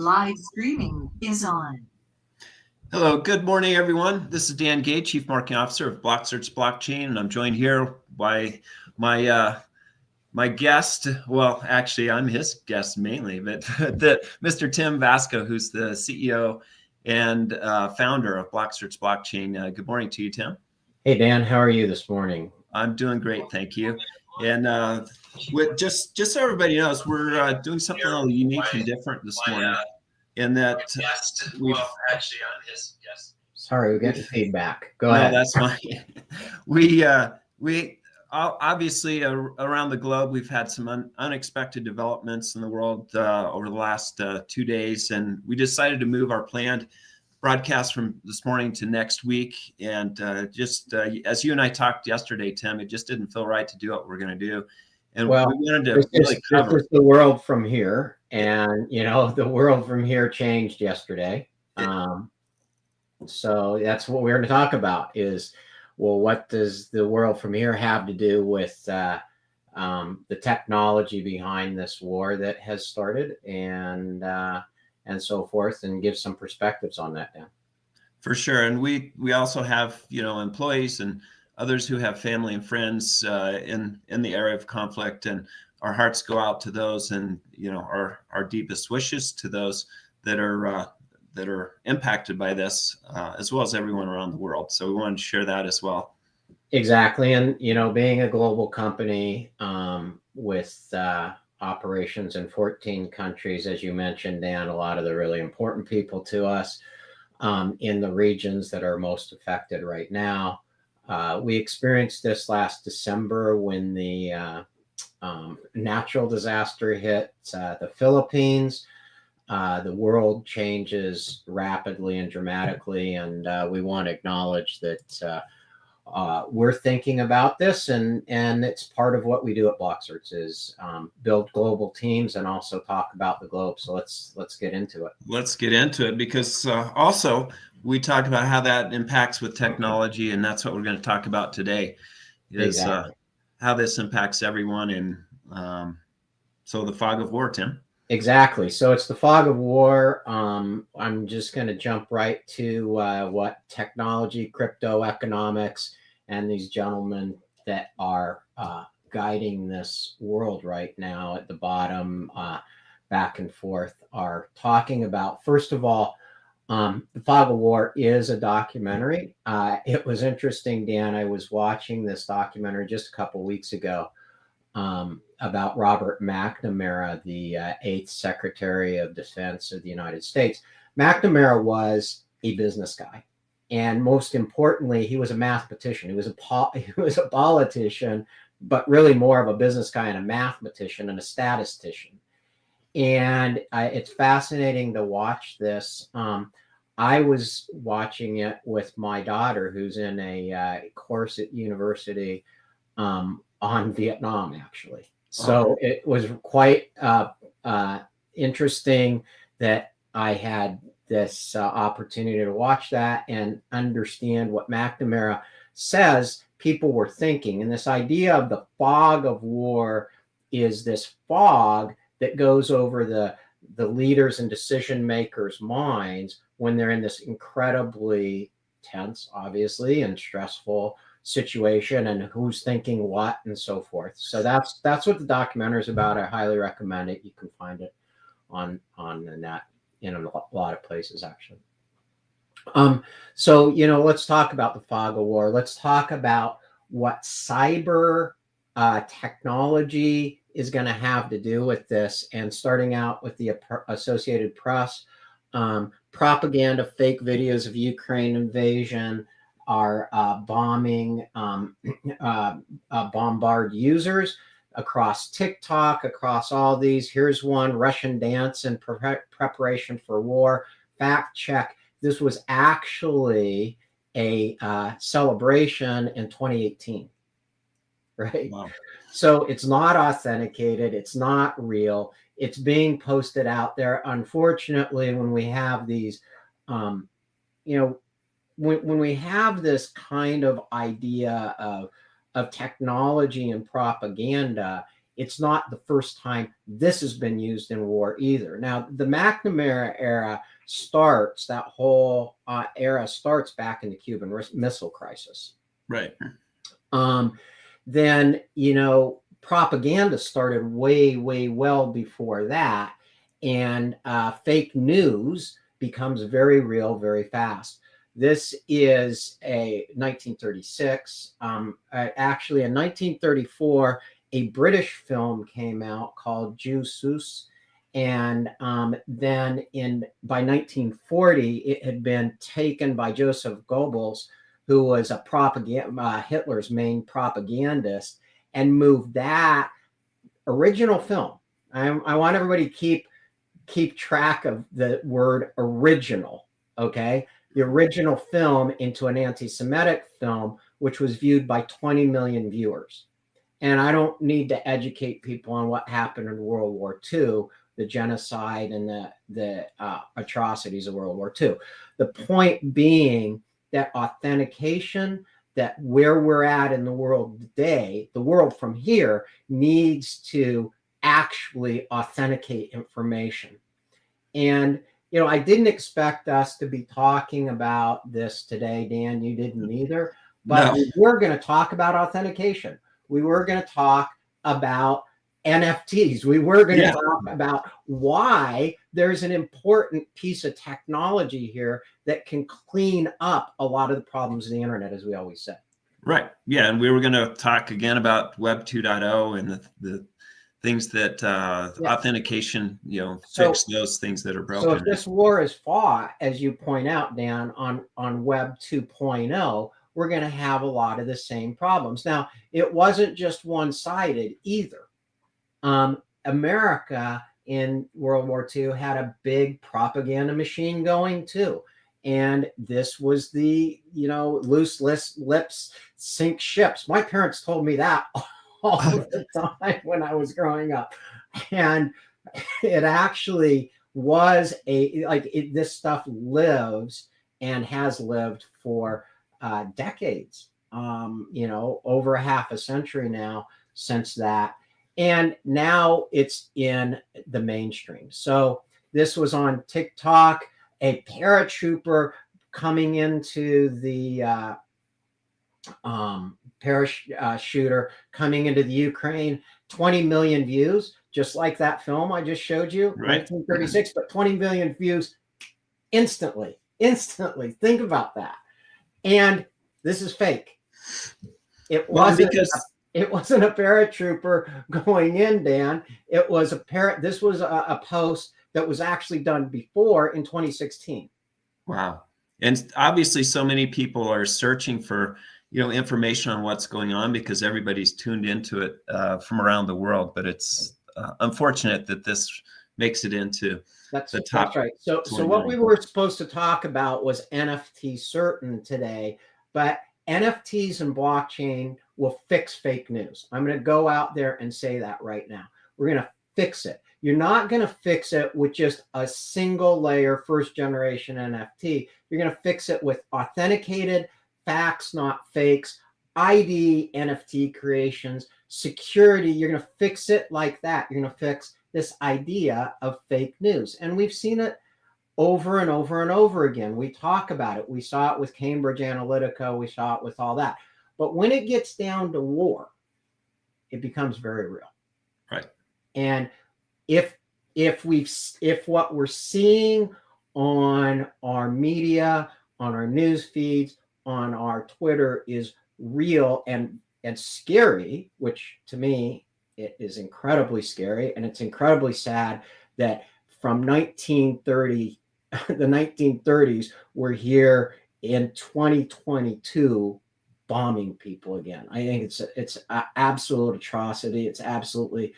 Live streaming is on. Hello, good morning, everyone. This is Dan Gay, Chief Marketing Officer of BlockSearch Blockchain, and I'm joined here by my guest. Well, actually, I'm his guest mainly, but Mr. Tim Vasco, who's the CEO and founder of BlockSearch Blockchain. Good morning to you, Tim. Hey, Dan. How are you this morning? I'm doing great, thank you. And with just so everybody knows, we're doing something a little unique and different this morning. In that I'm his guest. Sorry, we're getting feedback. Go ahead. No, that's fine. we obviously around the globe, we've had some unexpected developments in the world over the last 2 days, and we decided to move our planned broadcast from this morning to next week. And just as you and I talked yesterday, Tim, it just didn't feel right to do what we're going to do. And we wanted to really cover this is the world from here. And, you know, the world from here changed yesterday. So that's what we're going to talk about is, well, what does the world from here have to do with the technology behind this war that has started and so forth, and give some perspectives on that, Dan. For sure. And we also have, you know, employees and others who have family and friends in the area of conflict, and our hearts go out to those, and you know, our deepest wishes to those that are impacted by this, as well as everyone around the world. So we wanted to share that as well. Exactly. And you know, being a global company with operations in 14 countries, as you mentioned, Dan, a lot of the really important people to us in the regions that are most affected right now. We experienced this last December when the natural disaster hit the Philippines. The world changes rapidly and dramatically, and we want to acknowledge that we're thinking about this, and it's part of what we do at BlockSearch is build global teams and also talk about the globe. So let's get into it. Let's get into it, because also we talked about how that impacts with technology, and that's what we're going to talk about today is Exactly. how this impacts everyone. And so the fog of war, Tim. Exactly. So it's the fog of war. I'm just going to jump right to what technology, crypto economics, and these gentlemen that are guiding this world right now at the bottom, back and forth, are talking about. First of all, the fog of war is a documentary. It was interesting, Dan. I was watching this documentary just a couple weeks ago about Robert McNamara, the 8th Secretary of Defense of the United States. McNamara was a business guy, and most importantly, he was a mathematician. He was a politician, but really more of a business guy and a mathematician and a statistician. And it's fascinating to watch this. I was watching it with my daughter, who's in a course at university on Vietnam, actually. So it was quite interesting that I had this opportunity to watch that and understand what McNamara says people were thinking. And this idea of the fog of war is this fog that goes over the leaders and decision makers' minds when they're in this incredibly tense, obviously, and stressful situation, and who's thinking what and so forth. So that's what the documentary is about. I highly recommend it. You can find it on the net in a lot of places, actually. So, you know, let's talk about the fog of war. Let's talk about what cyber technology is going to have to do with this, and starting out with the Associated Press. Propaganda, fake videos of Ukraine invasion are bombing, bombard users across TikTok, across all these. Here's one: Russian dance in preparation for war. Fact check. This was actually a celebration in 2018, right? Wow. So it's not authenticated. It's not real. It's being posted out there. Unfortunately, when we have these, you know, when we have this kind of idea of technology and propaganda, it's not the first time this has been used in war either. Now, the McNamara era starts, that whole era starts back in the Cuban Missile Crisis. Right. Then, you know, propaganda started way, way well before that. And fake news becomes very real very fast. This is a 1936. Actually, in 1934, a British film came out called Sus. And then by 1940, it had been taken by Joseph Goebbels, who was a Hitler's main propagandist, and moved that original film. I want everybody to keep track of the word original, okay? The original film into an anti-Semitic film, which was viewed by 20 million viewers. And I don't need to educate people on what happened in World War II, the genocide and the atrocities of World War II. The point being that authentication, that where we're at in the world today, the world from here needs to actually authenticate information. And, you know, I didn't expect us to be talking about this today, Dan. You didn't either. But we were going to talk about authentication. We were going to talk about NFTs. We were going to talk about why there's an important piece of technology here that can clean up a lot of the problems of the internet, as we always say. Right. Yeah. And we were going to talk again about Web 2.0 and the things that authentication, you know, fix those things that are broken. So if this war is fought, as you point out, Dan, on Web 2.0, we're going to have a lot of the same problems. Now, it wasn't just one-sided either. America in World War II had a big propaganda machine going too. And this was the, you know, loose lips sink ships. My parents told me that all the time when I was growing up. And it actually was this stuff lives and has lived for decades, you know, over half a century now since that. And now it's in the mainstream. So this was on TikTok, a paratrooper coming into the parachuter coming into the Ukraine, 20 million views, just like that film I just showed you, 1936, but 20 million views instantly. Think about that. And this is fake. It wasn't a paratrooper going in, Dan. It was this was a post that was actually done before in 2016. Wow. And obviously so many people are searching for, you know, information on what's going on because everybody's tuned into it from around the world. But it's unfortunate that this makes it into the top. That's right. So what we were supposed to talk about was NFT certain today, but NFTs and blockchain will fix fake news. I'm going to go out there and say that right now. We're going to fix it. You're not going to fix it with just a single layer first generation NFT. You're going to fix it with authenticated facts, not fakes, ID NFT creations, security. You're going to fix it like that. You're going to fix this idea of fake news. And we've seen it over and over and over again. We talk about it. We saw it with Cambridge Analytica. We saw it with all that. But when it gets down to war, it becomes very real. Right. And if what we're seeing on our media, on our news feeds, on our Twitter is real and scary, which to me it is incredibly scary, and it's incredibly sad that from 1930, the 1930s, we're here in 2022 bombing people again. I think it's an absolute atrocity. It's absolutely.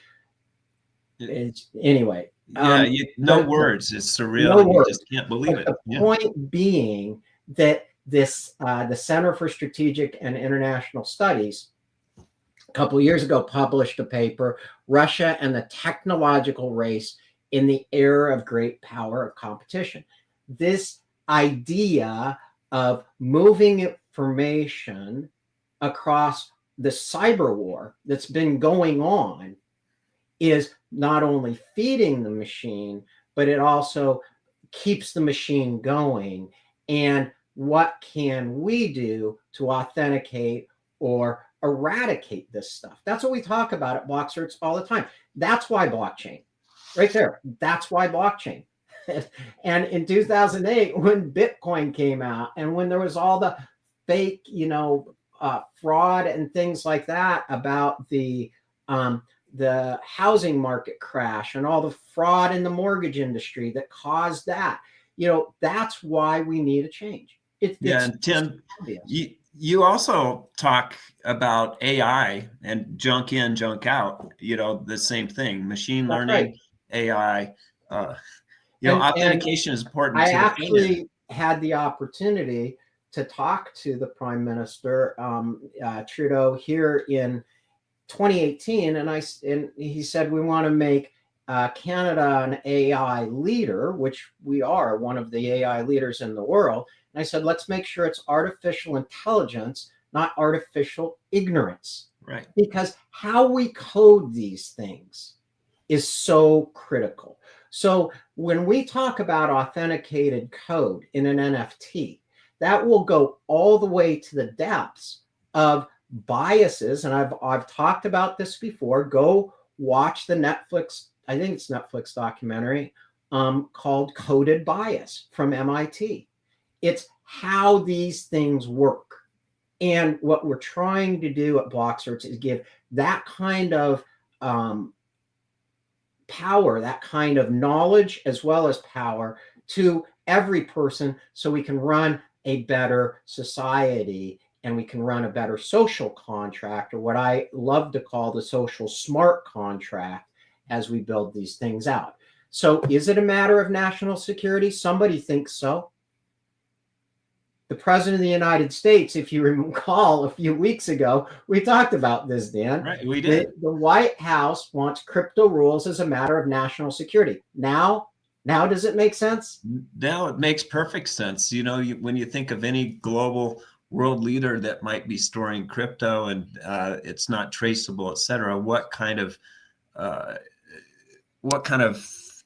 Anyway. Yeah, no words. It's surreal. No words. You just can't believe it. The point being that this the Center for Strategic and International Studies a couple of years ago published a paper, Russia and the Technological Race in the Era of Great Power of Competition. This idea of moving information across the cyber war that's been going on is not only feeding the machine, but it also keeps the machine going. And what can we do to authenticate or eradicate this stuff? That's what we talk about at Block Certs all the time. That's why blockchain, right there. That's why blockchain. And in 2008, when Bitcoin came out and when there was all the fake, fraud and things like that about the housing market crash and all the fraud in the mortgage industry that caused that, that's why we need a change. And Tim, you also talk about AI and junk in, junk out, the same thing, machine learning, right. AI, authentication is important. I actually had the opportunity to talk to the Prime Minister, Trudeau, here in 2018. And he said, we want to make Canada an AI leader, which we are one of the AI leaders in the world. And I said, let's make sure it's artificial intelligence, not artificial ignorance. Right. Because how we code these things is so critical. So when we talk about authenticated code in an NFT, that will go all the way to the depths of biases. And I've talked about this before. Go watch the Netflix, I think it's Netflix documentary called Coded Bias from MIT. It's how these things work. And what we're trying to do at Block Certs is give that kind of power, that kind of knowledge, as well as power to every person so we can run a better society and we can run a better social contract, or what I love to call the social smart contract, as we build these things out. So is it a matter of national security? Somebody thinks so. The President of the United States, if you recall a few weeks ago, we talked about this, Dan. Right, we did. The White House wants crypto rules as a matter of national security. Now does it make sense? Now it makes perfect sense. When you think of any global world leader that might be storing crypto and it's not traceable, et cetera, what kind of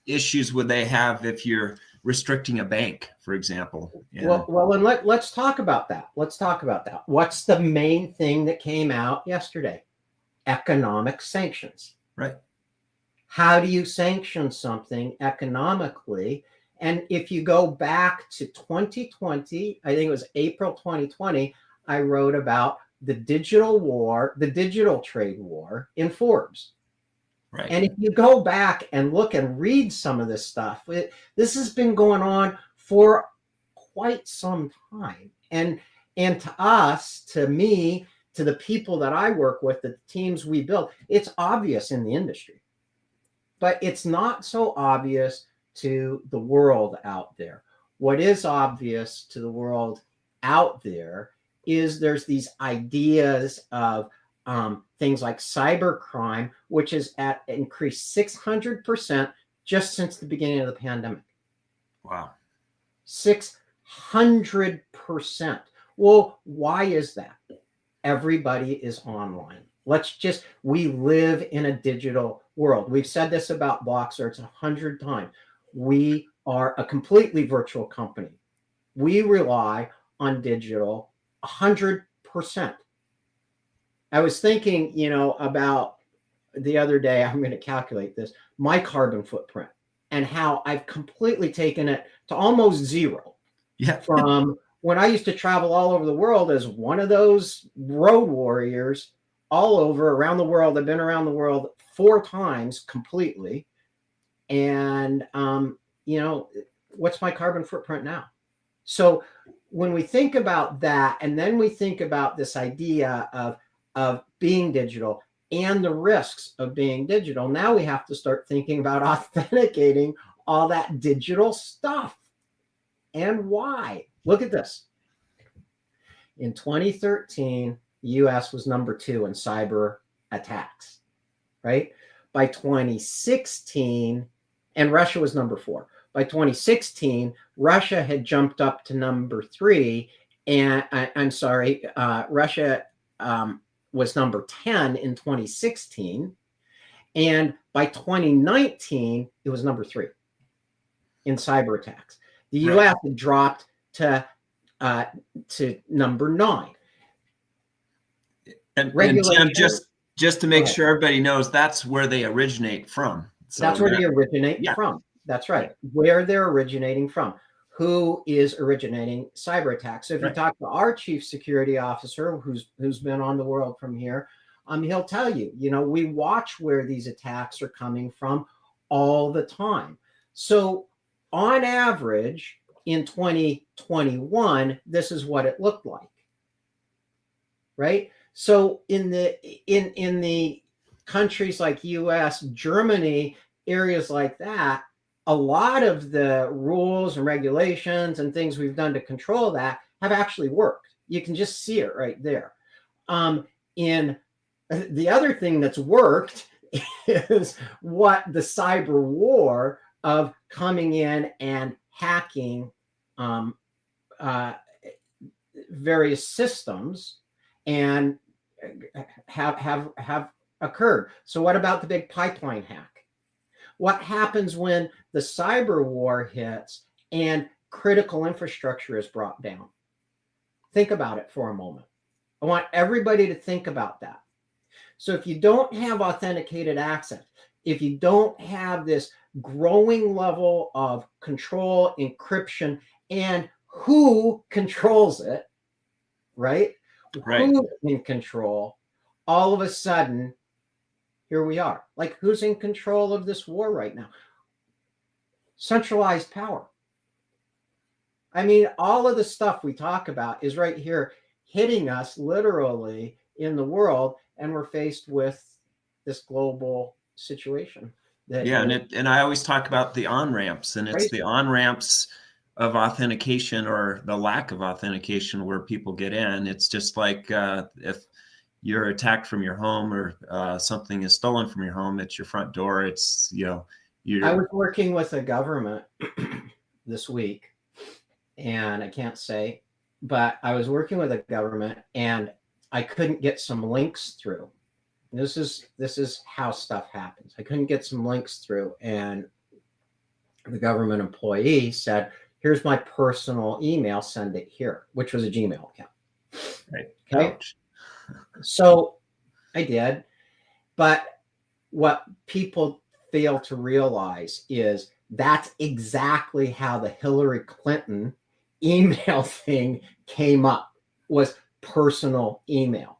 issues would they have if you're restricting a bank, for example? Well, and let's talk about that. Let's talk about that. What's the main thing that came out yesterday? Economic sanctions. Right. How do you sanction something economically? And if you go back to 2020, I think it was April 2020, I wrote about the digital war, the digital trade war in Forbes. Right. And if you go back and look and read some of this stuff, this has been going on for quite some time. And to us, to me, to the people that I work with, the teams we build, it's obvious in the industry. But it's not so obvious to the world out there. What is obvious to the world out there is there's these ideas of things like cybercrime, which is increased 600% just since the beginning of the pandemic. Wow. 600%. Well, why is that? Everybody is online. We live in a digital world. We've said this about Block Certs 100 times. We are a completely virtual company. We rely on digital 100%. I was thinking, about the other day, I'm going to calculate this, my carbon footprint and how I've completely taken it to almost zero. Yeah. From when I used to travel all over the world as one of those road warriors all over around the world. I've been around the world 4 times completely. And, what's my carbon footprint now? So when we think about that, and then we think about this idea of being digital and the risks of being digital, now we have to start thinking about authenticating all that digital stuff. And why? Look at this. In 2013, the US was number 2 in cyber attacks, right? By 2016, and Russia was number 4. By 2016, Russia had jumped up to number 3. And Russia was number 10 in 2016. And by 2019, it was number 3 in cyber attacks. The U.S. had dropped to number 9. And Tim, just to make sure everybody knows, that's where they originate from. So that's where they originate from. That's right. Where they're originating from. Who is originating cyber attacks? So if you talk to our chief security officer, who's been on the world from here, he'll tell you, we watch where these attacks are coming from all the time. So on average, in 2021, this is what it looked like, right? So in the countries like US, Germany, areas like that, a lot of the rules and regulations and things we've done to control that have actually worked. You can just see it right there. In the other thing that's worked is what the cyber war of coming in and hacking various systems and have occurred. So what about the big pipeline hack? What happens when the cyber war hits and critical infrastructure is brought down? Think about it for a moment. I want everybody to think about that. So if you don't have authenticated access, if you don't have this growing level of control, encryption, and who controls it, right? Who's in control, all of a sudden, here we are. Like, who's in control of this war right now? Centralized power. I mean, all of the stuff we talk about is right here hitting us literally in the world, and we're faced with this global situation. And I always talk about the on-ramps, and it's the on-ramps of authentication or the lack of authentication where people get in. It's just like if you're attacked from your home or something is stolen from your home, it's your front door. It's, I was working with a government this week, and I can't say, but I was working with a government and I couldn't get some links through. This is how stuff happens. I couldn't get some links through, and the government employee said, "Here's my personal email, send it here," which was a Gmail account. Right. Okay. Ouch. So I did, but what people fail to realize is that's exactly how the Hillary Clinton email thing came up, was personal email.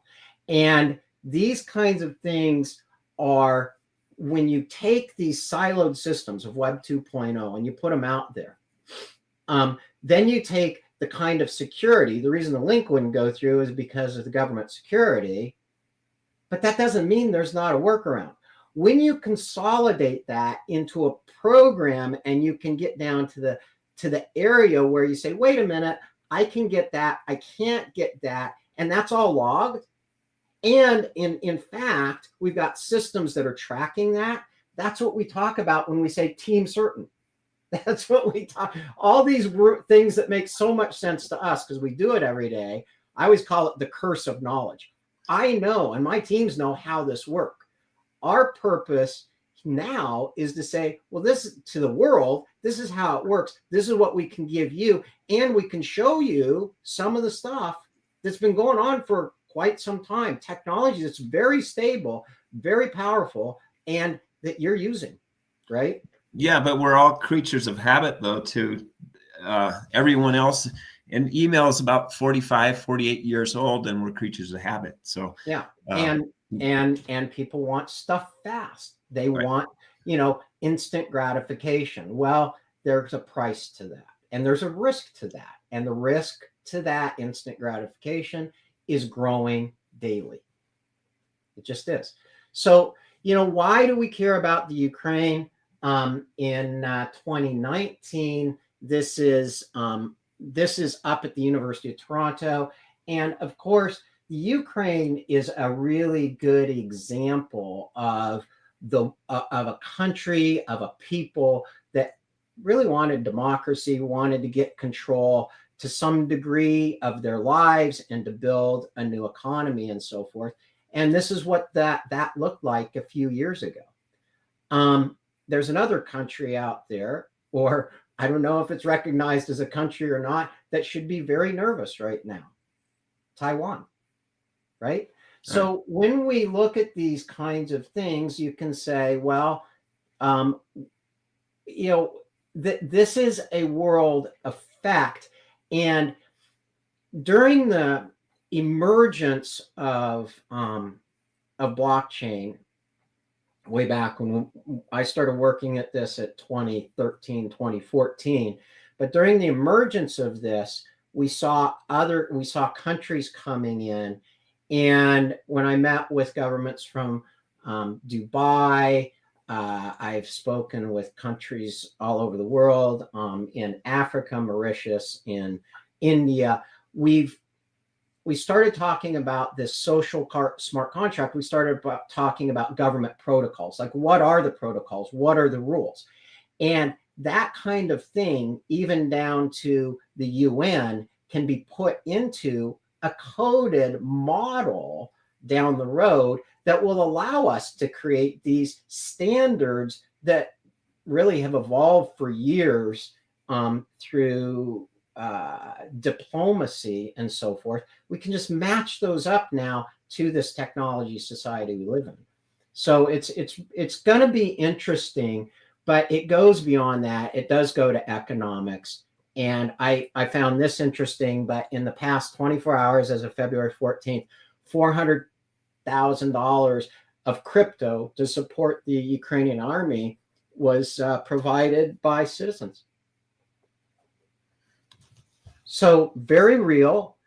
And these kinds of things are, when you take these siloed systems of Web 2.0 and you put them out there, then you take the kind of security. The reason the link wouldn't go through is because of the government security, but that doesn't mean there's not a workaround. When you consolidate that into a program and you can get down to the area where you say, wait a minute, I can get that, I can't get that, and that's all logged. And in fact, we've got systems that are tracking that. That's what we talk about when we say team certain. That's what we talk. All these things that make so much sense to us because we do it every day. I always call it the curse of knowledge. I know, and my teams know how this works. Our purpose now is to say, well, this to the world, this is how it works. This is what we can give you. And we can show you some of the stuff that's been going on for quite some time. Technology that's very stable, very powerful, and that you're using, right? Yeah, but we're all creatures of habit, though, too. Everyone else, and email is about 45, 48 years old, and we're creatures of habit. So yeah, and people want stuff fast. They want, instant gratification. Well, there's a price to that, and there's a risk to that, and the risk to that instant gratification is growing daily. It just is. So, why do we care about the Ukraine? In 2019, this is up at the University of Toronto, and of course, the Ukraine is a really good example of a country, of a people that really wanted democracy, wanted to get control to some degree of their lives and to build a new economy and so forth. And this is what that looked like a few years ago. There's another country out there, or I don't know if it's recognized as a country or not, that should be very nervous right now. Taiwan, right? So when we look at these kinds of things, you can say, well, you know, this is a world effect. And during the emergence of blockchain, way back when I started working at this at 2013, 2014, but during the emergence of this, we saw countries coming in. And when I met with governments from Dubai, I've spoken with countries all over the world, in Africa, Mauritius, in India. We started talking about this social smart contract. We started talking about government protocols. Like, what are the protocols? What are the rules? And that kind of thing, even down to the UN, can be put into a coded model down the road that will allow us to create these standards that really have evolved for years through diplomacy and so forth. We can just match those up now to this technology society we live in. So it's going to be interesting, but it goes beyond that. It does go to economics. And I found this interesting, but in the past 24 hours, as of February 14th, $400,000 of crypto to support the Ukrainian army was provided by citizens. So very real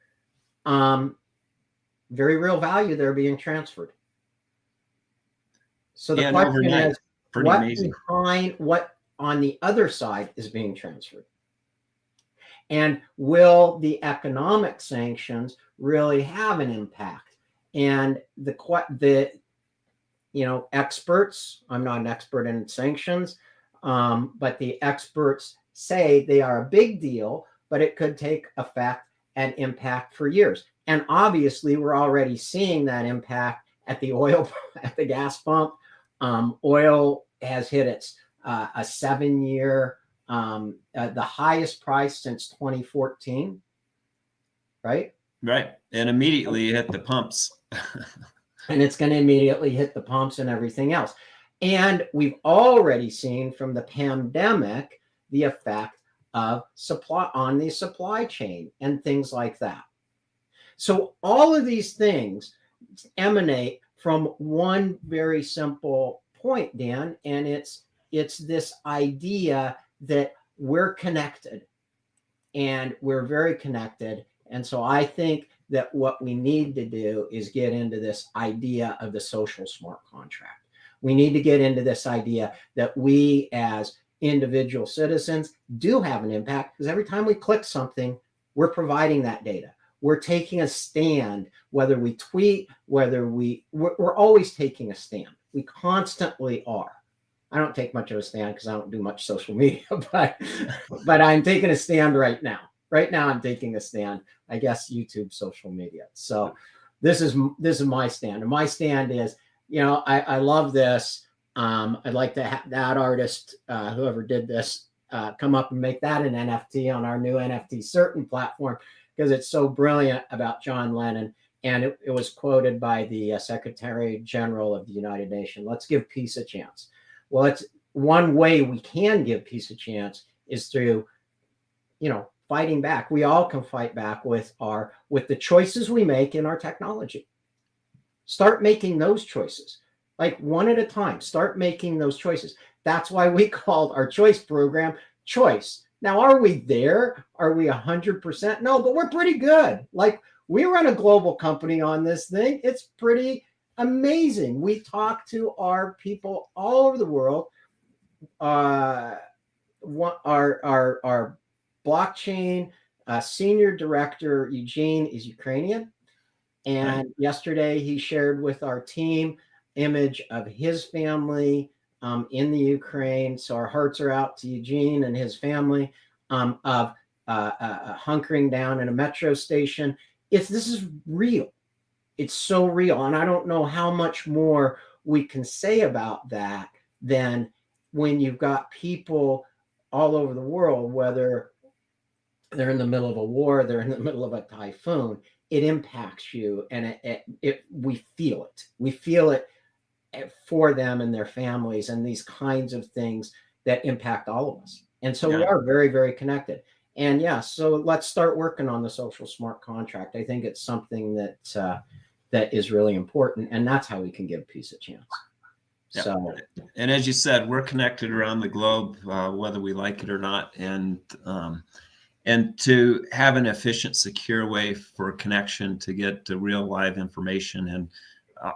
value there being transferred. So the question is, what on the other side is being transferred? And will the economic sanctions really have an impact? And the experts, I'm not an expert in sanctions, but the experts say they are a big deal, but it could take effect and impact for years. And obviously, we're already seeing that impact at the gas pump. Oil has hit its a 7-year, the highest price since 2014, right? Right. And immediately hit the pumps. And it's going to immediately hit the pumps and everything else. And we've already seen from the pandemic the effect of supply on the supply chain and things like that. So all of these things emanate from one very simple point, Dan, and it's this idea that we're connected, and we're very connected. And so I think that what we need to do is get into this idea of the social smart contract. We need to get into this idea that we as individual citizens do have an impact, because every time we click something, we're providing that data. We're taking a stand, whether we tweet, we're always taking a stand. We constantly are. I don't take much of a stand because I don't do much social media, but I'm taking a stand right now. Right now, I'm taking a stand. I guess YouTube, social media. So this is my stand, and my stand is, I love this. I'd like to have that artist, whoever did this, come up and make that an NFT on our new NFT Certain platform, because it's so brilliant about John Lennon. And it was quoted by the Secretary General of the United Nations. Let's give peace a chance. Well, it's one way we can give peace a chance is through, fighting back. We all can fight back with the choices we make in our technology. Start making those choices, like one at a time. Start making those choices. That's why we called our choice program Choice. Now, are we there? Are we 100%? No, but we're pretty good. Like, we run a global company on this thing. It's pretty amazing. We talk to our people all over the world. Our blockchain senior director, Eugene, is Ukrainian. And yesterday he shared with our team image of his family in the Ukraine. So our hearts are out to Eugene and his family, of hunkering down in a metro station. This is real. It's so real. And I don't know how much more we can say about that, then when you've got people all over the world, whether they're in the middle of a war, they're in the middle of a typhoon, it impacts you, and we feel it. We feel it for them and their families, and these kinds of things that impact all of us. And so we are very, very connected. And yeah, so let's start working on the social smart contract. I think it's something that that is really important, and that's how we can give peace a chance. Yep. So, and as you said, we're connected around the globe, whether we like it or not, and to have an efficient, secure way for connection to get to real live information and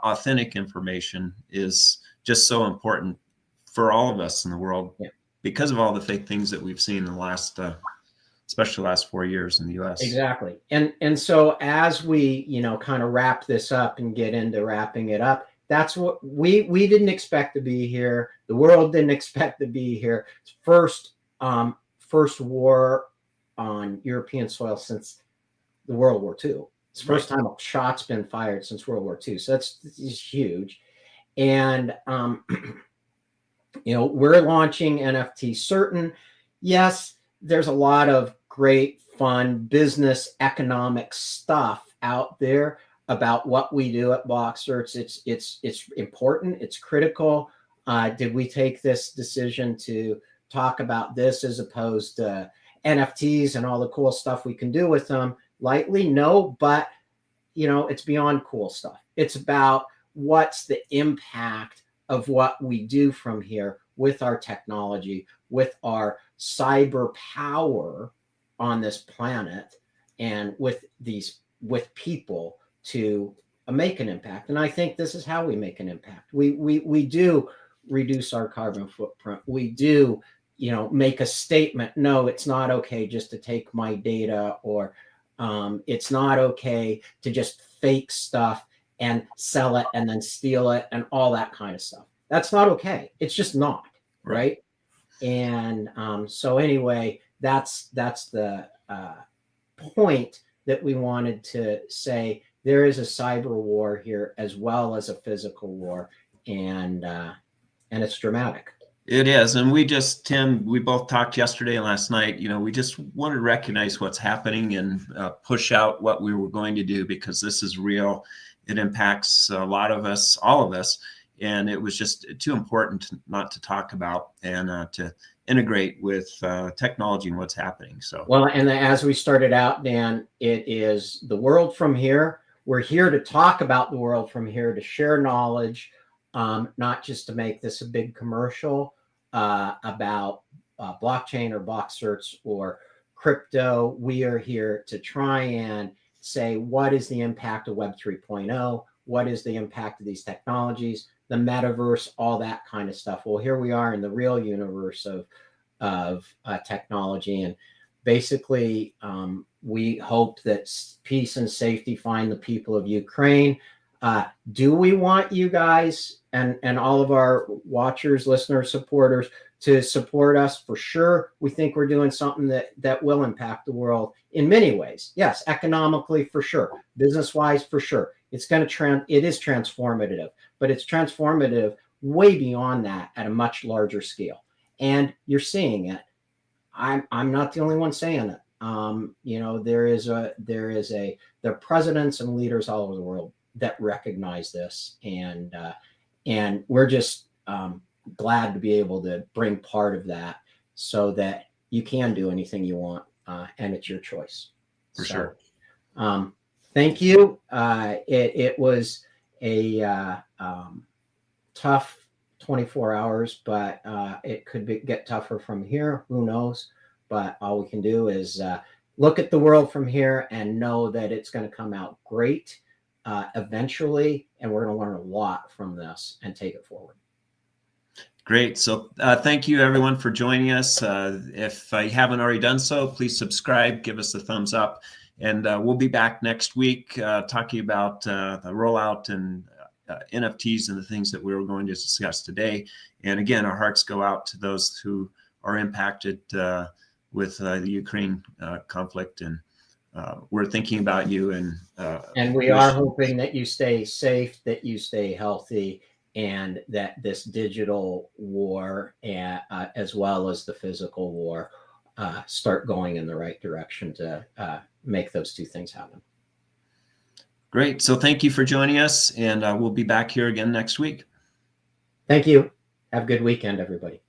authentic information is just so important for all of us in the world, because of all the fake things that we've seen in the last, especially the last 4 years in the U.S. Exactly. And so as we, kind of wrap this up and get into wrapping it up, that's what we didn't expect to be here. The world didn't expect to be here. First war on European soil since the World War II. It's the first time a shot's been fired since World War II. So that's huge. And, we're launching NFT certain. Yes, there's a lot of great, fun business economic stuff out there about what we do at BlockCerts. It's important. It's critical. Did we take this decision to talk about this as opposed to NFTs and all the cool stuff we can do with them lightly? No, but it's beyond cool stuff. It's about what's the impact of what we do from here with our technology, with our cyber power on this planet, and with people to make an impact. And I think this is how we make an impact. We do reduce our carbon footprint. We do make a statement. No, it's not okay just to take my data, or it's not okay to just fake stuff and sell it and then steal it and all that kind of stuff. That's not okay. It's just not, right? And so anyway, that's the point that we wanted to say. There is a cyber war here as well as a physical war, and it's dramatic. It is. And Tim, we both talked yesterday and last night, we just wanted to recognize what's happening and push out what we were going to do, because this is real. It impacts a lot of us, all of us. And it was just too important not to talk about and to integrate with technology and what's happening. So, well, and as we started out, Dan, it is the world from here. We're here to talk about the world from here, to share knowledge, not just to make this a big commercial about blockchain or BlockCerts or crypto. We are here to try and say, what is the impact of Web 3.0? What is the impact of these technologies, the metaverse, all that kind of stuff? Well, here we are in the real universe of technology. And basically, we hope that peace and safety find the people of Ukraine. Do we want you guys and all of our watchers, listeners, supporters to support us? For sure. We think we're doing something that will impact the world in many ways. Yes, economically, for sure. Business-wise, for sure. It's going to it is transformative, but it's transformative way beyond that at a much larger scale. And you're seeing it. I'm not the only one saying it. There are presidents and leaders all over the world that recognize this, and we're just glad to be able to bring part of that so that you can do anything you want, and it's your choice. For sure. Thank you. It was a tough 24 hours, but it could get tougher from here. Who knows? But all we can do is look at the world from here and know that it's going to come out great eventually, and we're going to learn a lot from this and take it forward. Great. So thank you, everyone, for joining us. If you haven't already done so, please subscribe, give us a thumbs up, and we'll be back next week talking about the rollout and NFTs and the things that we were going to discuss today. And again, our hearts go out to those who are impacted with the Ukraine conflict, and we're thinking about you. And we are hoping that you stay safe, that you stay healthy, and that this digital war, as well as the physical war, start going in the right direction to make those two things happen. Great. So thank you for joining us, and we'll be back here again next week. Thank you. Have a good weekend, everybody.